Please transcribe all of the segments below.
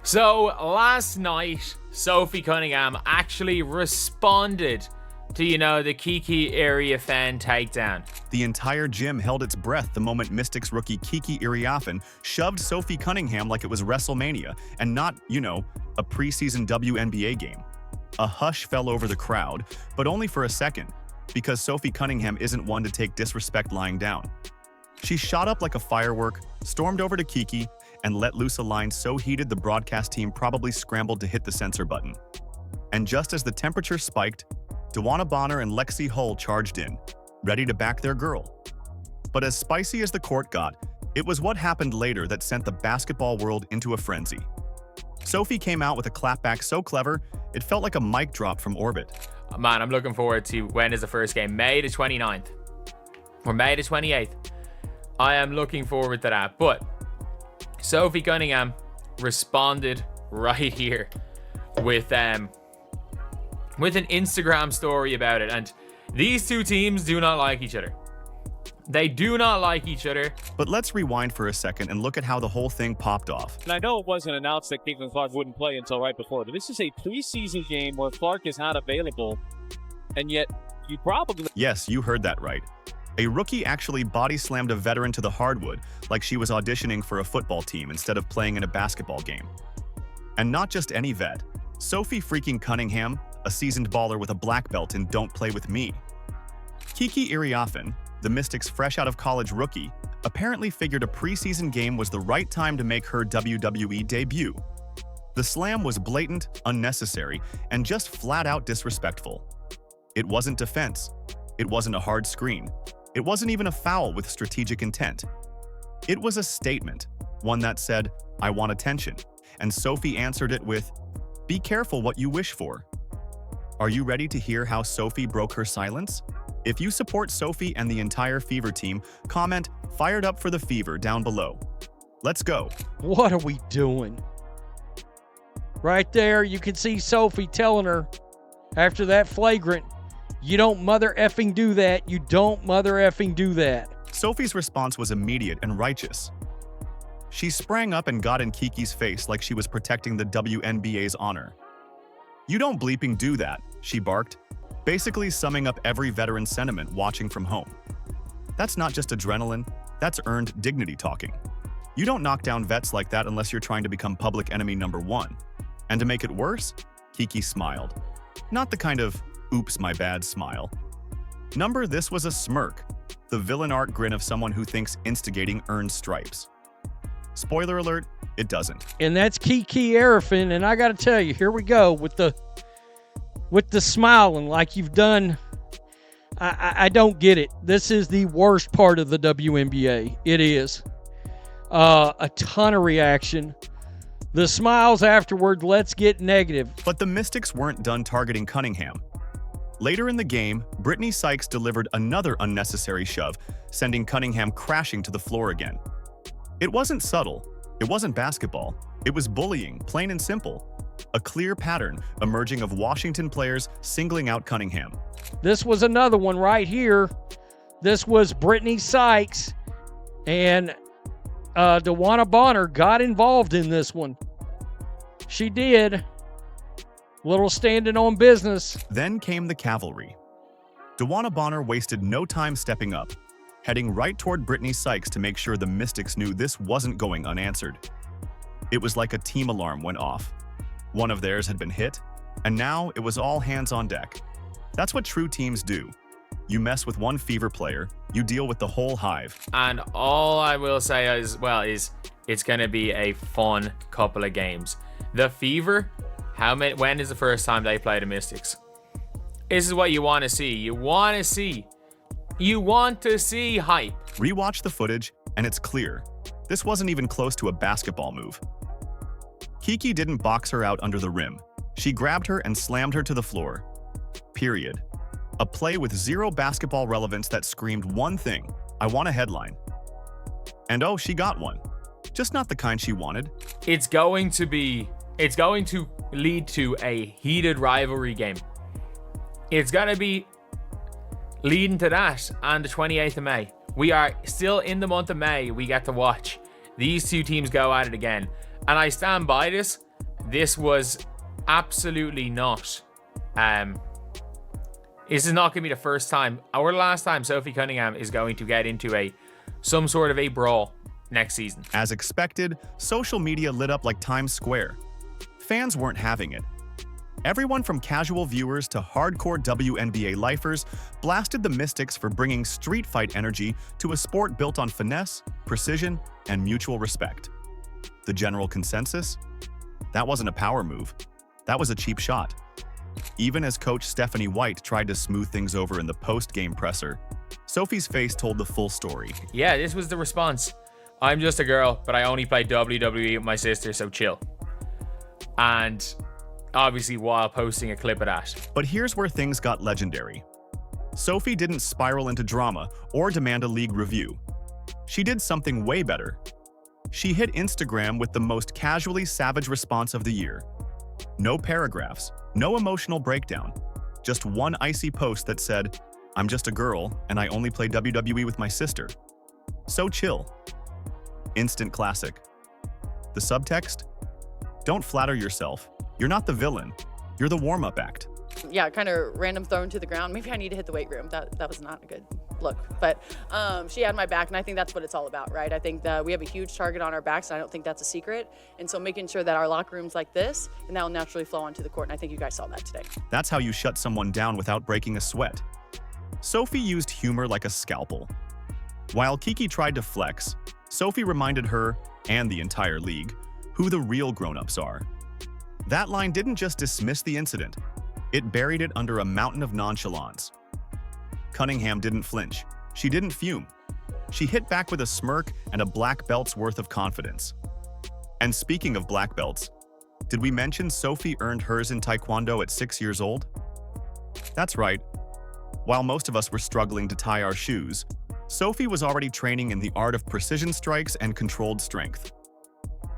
So last night, Sophie Cunningham actually responded to, the Kiki Iriafen takedown. The entire gym held its breath the moment Mystics rookie Kiki Iriafen shoved Sophie Cunningham like it was WrestleMania and not, a preseason WNBA game. A hush fell over the crowd, but only for a second, because Sophie Cunningham isn't one to take disrespect lying down. She shot up like a firework, stormed over to Kiki, and let loose a line so heated the broadcast team probably scrambled to hit the censor button. And just as the temperature spiked, DeWanna Bonner and Lexi Hull charged in, ready to back their girl. But as spicy as the court got, it was what happened later that sent the basketball world into a frenzy. Sophie came out with a clapback so clever, it felt like a mic drop from orbit. Man, I'm looking forward to when is the first game? May the 29th or May the 28th. I am looking forward to that. But Sophie Cunningham responded right here with an Instagram story about it. And these two teams do not like each other. They do not like each other. But let's rewind for a second and look at how the whole thing popped off. And I know it wasn't announced that Caitlin Clark wouldn't play until right before, but this is a preseason game where Clark is not available, and yet you probably... Yes, you heard that right. A rookie actually body slammed a veteran to the hardwood like she was auditioning for a football team instead of playing in a basketball game. And not just any vet. Sophie freaking Cunningham, a seasoned baller with a black belt in Don't Play With Me. Kiki Iriafen, the Mystics' fresh out of college rookie, apparently figured a preseason game was the right time to make her WWE debut. The slam was blatant, unnecessary, and just flat out disrespectful. It wasn't defense. It wasn't a hard screen. It wasn't even a foul with strategic intent. It was a statement, one that said, "I want attention," and Sophie answered it with, "Be careful what you wish for." Are you ready to hear how Sophie broke her silence? If you support Sophie and the entire Fever team, comment "Fired up for the Fever" down below. Let's go. What are we doing? Right there, you can see Sophie telling her after that flagrant, "You don't mother effing do that. You don't mother effing do that." Sophie's response was immediate and righteous. She sprang up and got in Kiki's face like she was protecting the WNBA's honor. "You don't bleeping do that," she barked, basically summing up every veteran sentiment watching from home. That's not just adrenaline, that's earned dignity talking. You don't knock down vets like that unless you're trying to become public enemy number one. And to make it worse, Kiki smiled. Not the kind of, "oops, my bad" smile. This was a smirk, the villain art grin of someone who thinks instigating earns stripes. Spoiler alert, it doesn't. And that's Kiki Iriafen, and I got to tell you, here we go with the smiling like you've done. I don't get it. This is the worst part of the WNBA. It is. A ton of reaction. The smiles afterward, let's get negative. But the Mystics weren't done targeting Cunningham. Later in the game, Brittany Sykes delivered another unnecessary shove, sending Cunningham crashing to the floor again. It wasn't subtle. It wasn't basketball. It was bullying, plain and simple. A clear pattern emerging of Washington players singling out Cunningham. This was another one right here. This was Brittany Sykes, and DeWanna Bonner got involved in this one. She did. Little standing on business. Then came the cavalry. DeWanna Bonner wasted no time stepping up, heading right toward Brittany Sykes to make sure the Mystics knew this wasn't going unanswered. It was like a team alarm went off. One of theirs had been hit, and now it was all hands on deck. That's what true teams do. You mess with one Fever player, you deal with the whole hive. And all I will say is it's going to be a fun couple of games. The Fever, when is the first time they play the Mystics? This is what you want to see. You want to see hype. Rewatch the footage, and it's clear. This wasn't even close to a basketball move. Kiki didn't box her out under the rim. She grabbed her and slammed her to the floor. Period. A play with zero basketball relevance that screamed one thing: "I want a headline." And oh, she got one. Just not the kind she wanted. It's going to lead to a heated rivalry game. It's going to be leading to that on the 28th of May. We are still in the month of May. We get to watch these two teams go at it again. And I stand by this. this was absolutely not. This is not going to be the first time or the last time Sophie Cunningham is going to get into some sort of a brawl next season. As expected, social media lit up like Times Square. Fans weren't having it. Everyone from casual viewers to hardcore WNBA lifers blasted the Mystics for bringing street fight energy to a sport built on finesse, precision, and mutual respect. The general consensus? That wasn't a power move. That was a cheap shot. Even as coach Stephanie White tried to smooth things over in the post-game presser, Sophie's face told the full story. Yeah, this was the response. I'm just a girl, but I only play WWE with my sister, so chill. And obviously while posting a clip of that. But here's where things got legendary. Sophie didn't spiral into drama or demand a league review. She did something way better. She hit Instagram with the most casually savage response of the year. No paragraphs, no emotional breakdown. Just one icy post that said, "I'm just a girl and I only play WWE with my sister." So chill. Instant classic. The subtext? Don't flatter yourself. You're not the villain. You're the warm-up act. Yeah, kind of random thrown to the ground. Maybe I need to hit the weight room. That was not a good look. But she had my back, and I think that's what it's all about, right? I think that we have a huge target on our backs, and I don't think that's a secret. And so making sure that our locker room's like this, and that will naturally flow onto the court, and I think you guys saw that today. That's how you shut someone down without breaking a sweat. Sophie used humor like a scalpel. While Kiki tried to flex, Sophie reminded her, and the entire league, who the real grown-ups are. That line didn't just dismiss the incident, it buried it under a mountain of nonchalance. Cunningham didn't flinch. She didn't fume. She hit back with a smirk and a black belt's worth of confidence. And speaking of black belts, did we mention Sophie earned hers in Taekwondo at 6 years old? That's right. While most of us were struggling to tie our shoes, Sophie was already training in the art of precision strikes and controlled strength.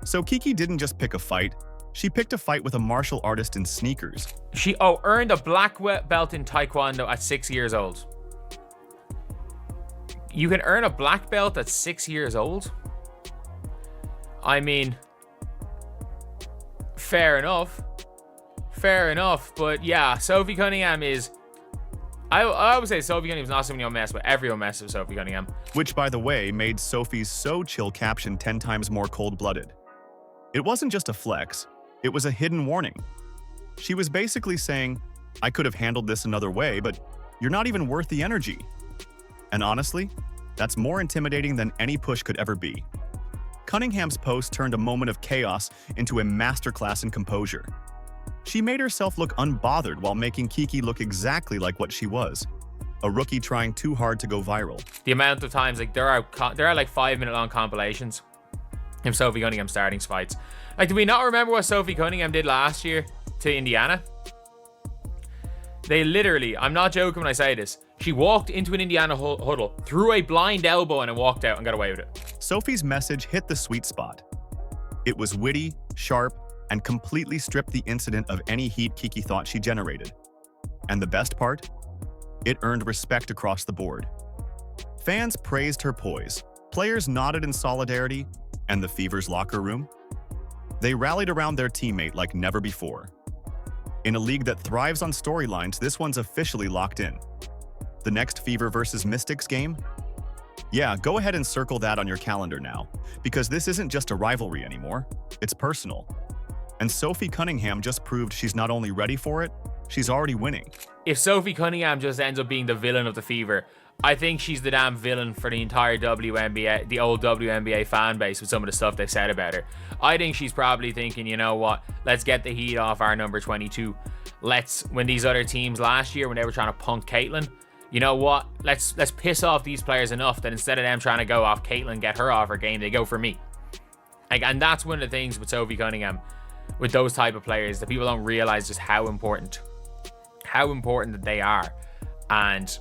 So Kiki didn't just pick a fight, she picked a fight with a martial artist in sneakers. She earned a black belt in Taekwondo at 6 years old. You can earn a black belt at 6 years old? I mean, fair enough. Fair enough, but yeah, Sophie Cunningham is... I would say Sophie Cunningham's not someone you'll mess with. Everyone messes with Sophie Cunningham. Which, by the way, made Sophie's "so chill" caption 10 times more cold-blooded. It wasn't just a flex, it was a hidden warning. She was basically saying, I could have handled this another way, but you're not even worth the energy. And honestly, that's more intimidating than any push could ever be. Cunningham's post turned a moment of chaos into a masterclass in composure. She made herself look unbothered while making Kiki look exactly like what she was, a rookie trying too hard to go viral. The amount of times, like, there are like 5-minute long compilations of Sophie Cunningham starting fights. Like, do we not remember what Sophie Cunningham did last year to Indiana? They literally, I'm not joking when I say this, she walked into an Indiana huddle, threw a blind elbow and walked out and got away with it. Sophie's message hit the sweet spot. It was witty, sharp, and completely stripped the incident of any heat Kiki thought she generated. And the best part? It earned respect across the board. Fans praised her poise, players nodded in solidarity, and the Fever's locker room? They rallied around their teammate like never before. In a league that thrives on storylines, this one's officially locked in. The next Fever versus Mystics game? Yeah, go ahead and circle that on your calendar now, because this isn't just a rivalry anymore, it's personal. And Sophie Cunningham just proved she's not only ready for it, she's already winning. If Sophie Cunningham just ends up being the villain of the Fever, I think she's the damn villain for the entire WNBA, the old WNBA fan base with some of the stuff they've said about her. I think she's probably thinking, you know what, let's get the heat off our number 22. When these other teams last year, when they were trying to punk Caitlyn, you know what, let's piss off these players enough that instead of them trying to go off Caitlyn, get her off her game, they go for me. And that's one of the things with Sophie Cunningham, with those type of players, that people don't realize just how important that they are, and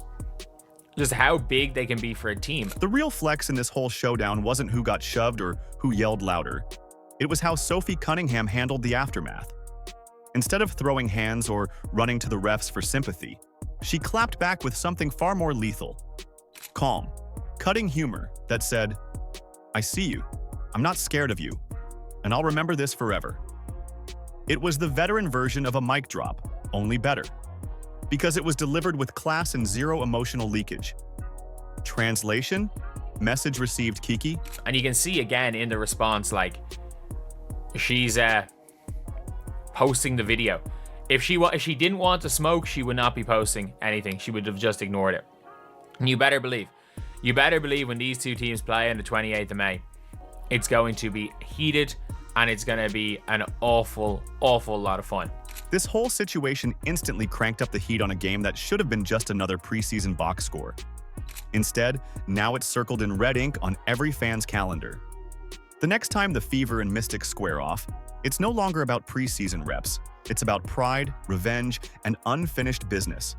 just how big they can be for a team. The real flex in this whole showdown wasn't who got shoved or who yelled louder. It was how Sophie Cunningham handled the aftermath. Instead of throwing hands or running to the refs for sympathy, she clapped back with something far more lethal. Calm, cutting humor that said, I see you, I'm not scared of you, and I'll remember this forever. It was the veteran version of a mic drop, only better. Because it was delivered with class and zero emotional leakage. Translation? Message received, Kiki. And you can see again in the response, like, she's posting the video. If she didn't want to smoke, she would not be posting anything. She would have just ignored it. And you better believe when these two teams play on the 28th of May, it's going to be heated and it's going to be an awful lot of fun. This whole situation instantly cranked up the heat on a game that should have been just another preseason box score. Instead, now it's circled in red ink on every fan's calendar. The next time the Fever and Mystics square off, it's no longer about preseason reps. It's about pride, revenge, and unfinished business.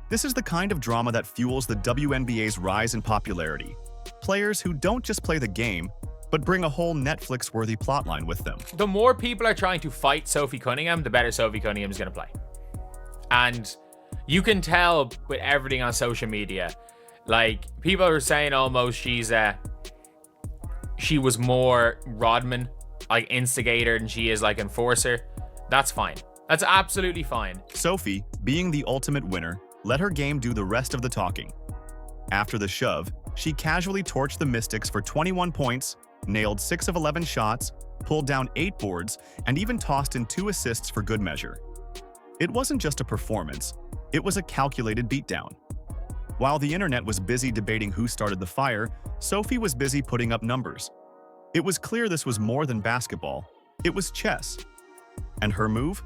This is the kind of drama that fuels the WNBA's rise in popularity. Players who don't just play the game, but bring a whole Netflix-worthy plotline with them. The more people are trying to fight Sophie Cunningham, the better Sophie Cunningham is going to play. And you can tell with everything on social media, like, people are saying almost she was more Rodman, like instigator, than she is like enforcer. That's fine. That's absolutely fine. Sophie, being the ultimate winner, let her game do the rest of the talking. After the shove, she casually torched the Mystics for 21 points, nailed 6 of 11 shots, pulled down 8 boards, and even tossed in 2 assists for good measure. It wasn't just a performance, it was a calculated beatdown. While the internet was busy debating who started the fire, Sophie was busy putting up numbers. It was clear this was more than basketball, it was chess. And her move?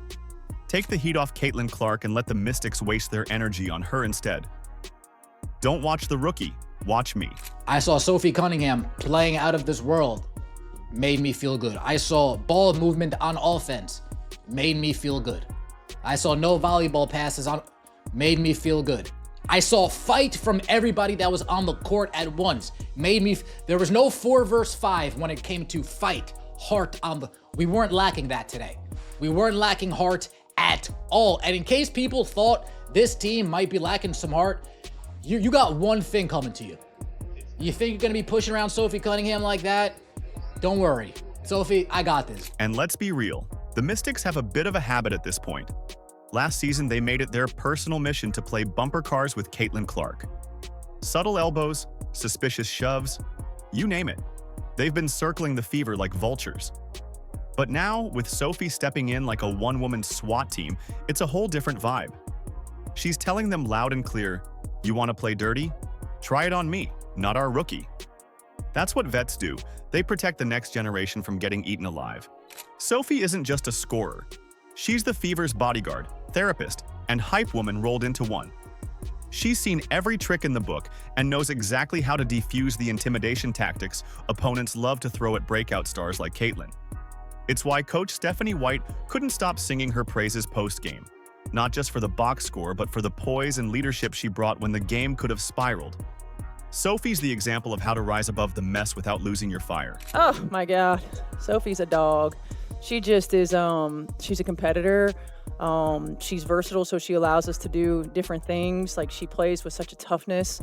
Take the heat off Caitlin Clark and let the Mystics waste their energy on her instead. Don't watch the rookie, watch me. I saw Sophie Cunningham playing out of this world. Made me feel good. I saw ball movement on offense. Made me feel good. I saw no volleyball passes on. Made me feel good. I saw fight from everybody that was on the court at once. There was no 4 versus 5 when it came to fight, heart on the. We weren't lacking that today. We weren't lacking heart at all. And in case people thought this team might be lacking some heart, you got one thing coming to you. You think you're going to be pushing around Sophie Cunningham like that? Don't worry. Sophie, I got this. And let's be real, the Mystics have a bit of a habit at this point. Last season, they made it their personal mission to play bumper cars with Caitlin Clark. Subtle elbows, suspicious shoves, you name it. They've been circling the Fever like vultures. But now, with Sophie stepping in like a one-woman SWAT team, it's a whole different vibe. She's telling them loud and clear, you want to play dirty? Try it on me, not our rookie. That's what vets do. They protect the next generation from getting eaten alive. Sophie isn't just a scorer. She's the Fever's bodyguard, therapist, and hype woman rolled into one. She's seen every trick in the book and knows exactly how to defuse the intimidation tactics opponents love to throw at breakout stars like Caitlin. It's why Coach Stephanie White couldn't stop singing her praises post-game, not just for the box score, but for the poise and leadership she brought when the game could have spiraled. Sophie's the example of how to rise above the mess without losing your fire. Oh my God, Sophie's a dog. She just is, she's a competitor. She's versatile, so she allows us to do different things. Like, she plays with such a toughness.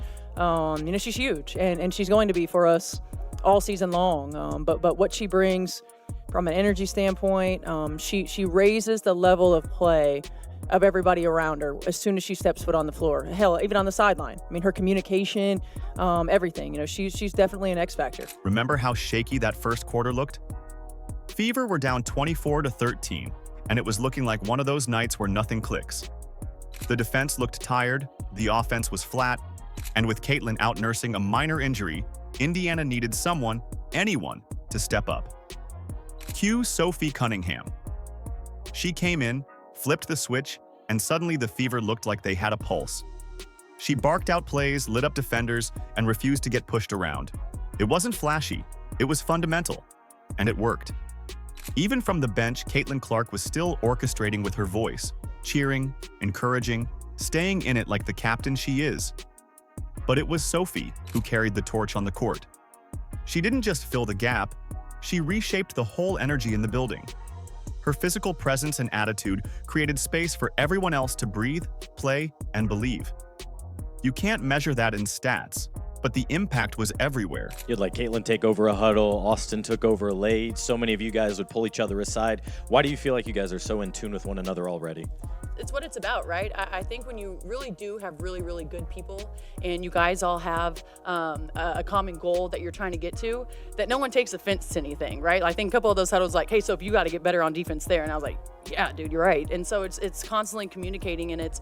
She's huge, and she's going to be for us all season long. But what she brings from an energy standpoint, she raises the level of play of everybody around her as soon as she steps foot on the floor. Hell, even on the sideline. I mean, her communication, everything. She's definitely an X factor. Remember how shaky that first quarter looked? Fever were down 24-13, and it was looking like one of those nights where nothing clicks. The defense looked tired, the offense was flat, and with Caitlin out nursing a minor injury, Indiana needed someone, anyone, to step up. Cue Sophie Cunningham. She came in, flipped the switch, and suddenly the Fever looked like they had a pulse. She barked out plays, lit up defenders, and refused to get pushed around. It wasn't flashy, it was fundamental, and it worked. Even from the bench, Caitlin Clark was still orchestrating with her voice, cheering, encouraging, staying in it like the captain she is. But it was Sophie who carried the torch on the court. She didn't just fill the gap, she reshaped the whole energy in the building. Her physical presence and attitude created space for everyone else to breathe, play, and believe. You can't measure that in stats, but the impact was everywhere. You had like Caitlin take over a huddle, Austin took over a lane. So many of you guys would pull each other aside. Why do you feel like you guys are so in tune with one another already? It's what it's about, right? I think when you really do have really, really good people and you guys all have a common goal that you're trying to get to, that no one takes offense to anything, right? I think a couple of those huddles like, hey, so if you got to get better on defense there. And I was like, yeah, dude, you're right. And so it's constantly communicating and it's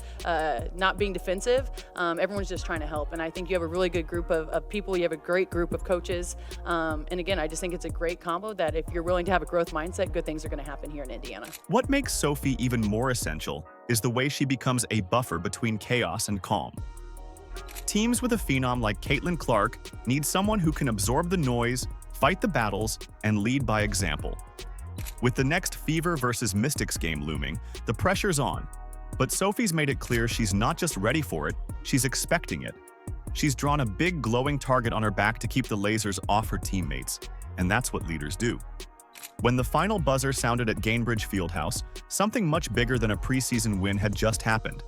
not being defensive. Everyone's just trying to help. And I think you have a really good group of people. You have a great group of coaches. And again, I just think it's a great combo that if you're willing to have a growth mindset, good things are going to happen here in Indiana. What makes Sophie even more essential is the way she becomes a buffer between chaos and calm. Teams with a phenom like Caitlin Clark need someone who can absorb the noise, fight the battles, and lead by example. With the next Fever versus Mystics game looming, the pressure's on. But Sophie's made it clear she's not just ready for it, she's expecting it. She's drawn a big glowing target on her back to keep the lasers off her teammates, and that's what leaders do. When the final buzzer sounded at Gainbridge Fieldhouse, something much bigger than a preseason win had just happened.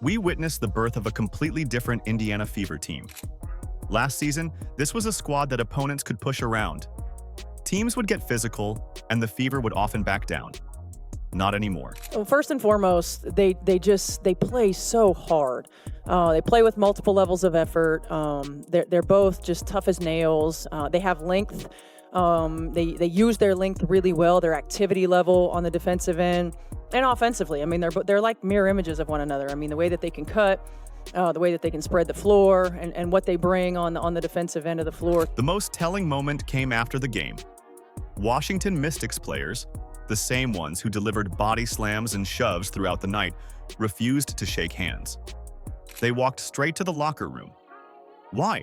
We witnessed the birth of a completely different Indiana Fever team. Last season, this was a squad that opponents could push around. Teams would get physical, and the Fever would often back down. Not anymore. Well, first and foremost, they play so hard. They play with multiple levels of effort. They're both just tough as nails. They have length. They use their length really well, their activity level on the defensive end and offensively. I mean, they're like mirror images of one another. I mean, the way that they can cut, the way that they can spread the floor, and what they bring on the defensive end of the floor. The most telling moment came after the game. Washington Mystics players, the same ones who delivered body slams and shoves throughout the night, refused to shake hands. They walked straight to the locker room. Why?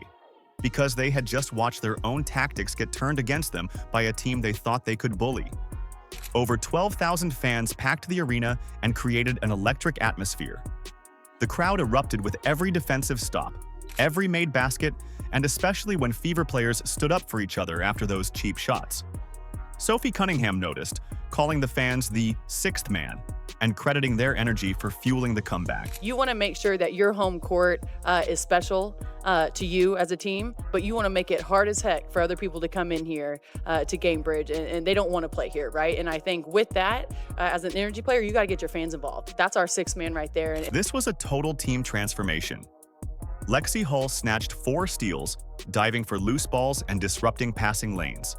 Because they had just watched their own tactics get turned against them by a team they thought they could bully. Over 12,000 fans packed the arena and created an electric atmosphere. The crowd erupted with every defensive stop, every made basket, and especially when Fever players stood up for each other after those cheap shots. Sophie Cunningham noticed, calling the fans the sixth man and crediting their energy for fueling the comeback. You want to make sure that your home court is special to you as a team, but you want to make it hard as heck for other people to come in here to Gainbridge, and they don't want to play here, right? And I think with that, as an energy player, you got to get your fans involved. That's our sixth man right there. This was a total team transformation. Lexi Hull snatched 4 steals, diving for loose balls and disrupting passing lanes.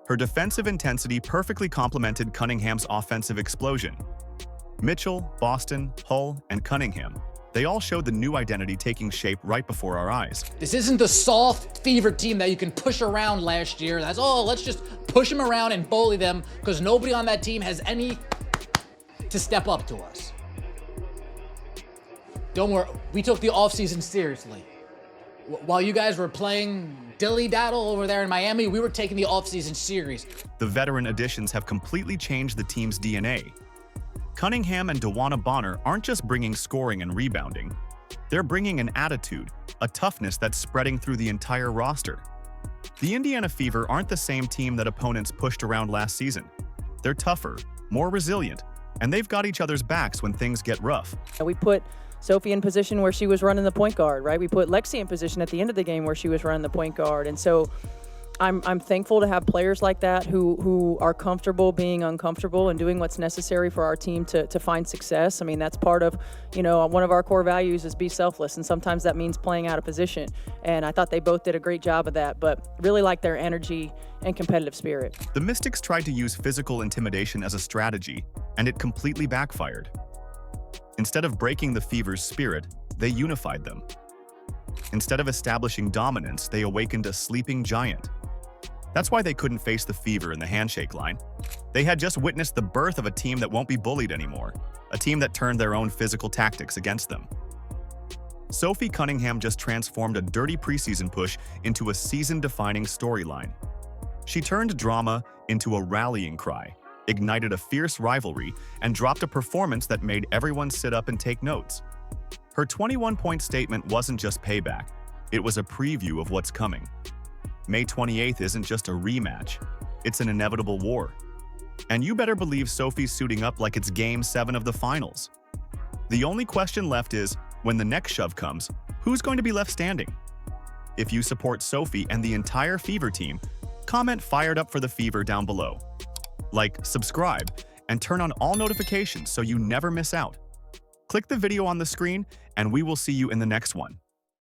Her defensive intensity perfectly complemented Cunningham's offensive explosion. Mitchell, Boston, Hull, and Cunningham, they all showed the new identity taking shape right before our eyes. This isn't the soft Fever team that you can push around last year. That's all. Let's just push them around and bully them because nobody on that team has any to step up to us. Don't worry. We took the offseason seriously. While you guys were playing dilly-daddle over there in Miami, we were taking the offseason serious. The veteran additions have completely changed the team's DNA. Cunningham and DeWanna Bonner aren't just bringing scoring and rebounding. They're bringing an attitude, a toughness that's spreading through the entire roster. The Indiana Fever aren't the same team that opponents pushed around last season. They're tougher, more resilient, and they've got each other's backs when things get rough. We put Sophie in position where she was running the point guard, right? We put Lexi in position at the end of the game where she was running the point guard. And so I'm thankful to have players like that who are comfortable being uncomfortable and doing what's necessary for our team to find success. I mean, that's part of, one of our core values is be selfless, and sometimes that means playing out of position. And I thought they both did a great job of that, but really like their energy and competitive spirit. The Mystics tried to use physical intimidation as a strategy, and it completely backfired. Instead of breaking the Fever's spirit, they unified them. Instead of establishing dominance, they awakened a sleeping giant. That's why they couldn't face the Fever in the handshake line. They had just witnessed the birth of a team that won't be bullied anymore, a team that turned their own physical tactics against them. Sophie Cunningham just transformed a dirty preseason push into a season-defining storyline. She turned drama into a rallying cry, ignited a fierce rivalry, and dropped a performance that made everyone sit up and take notes. Her 21-point statement wasn't just payback, it was a preview of what's coming. May 28th isn't just a rematch, it's an inevitable war. And you better believe Sophie's suiting up like it's Game 7 of the finals. The only question left is, when the next shove comes, who's going to be left standing? If you support Sophie and the entire Fever team, comment "Fired Up for the Fever" down below. Like, subscribe, and turn on all notifications so you never miss out. Click the video on the screen, and we will see you in the next one.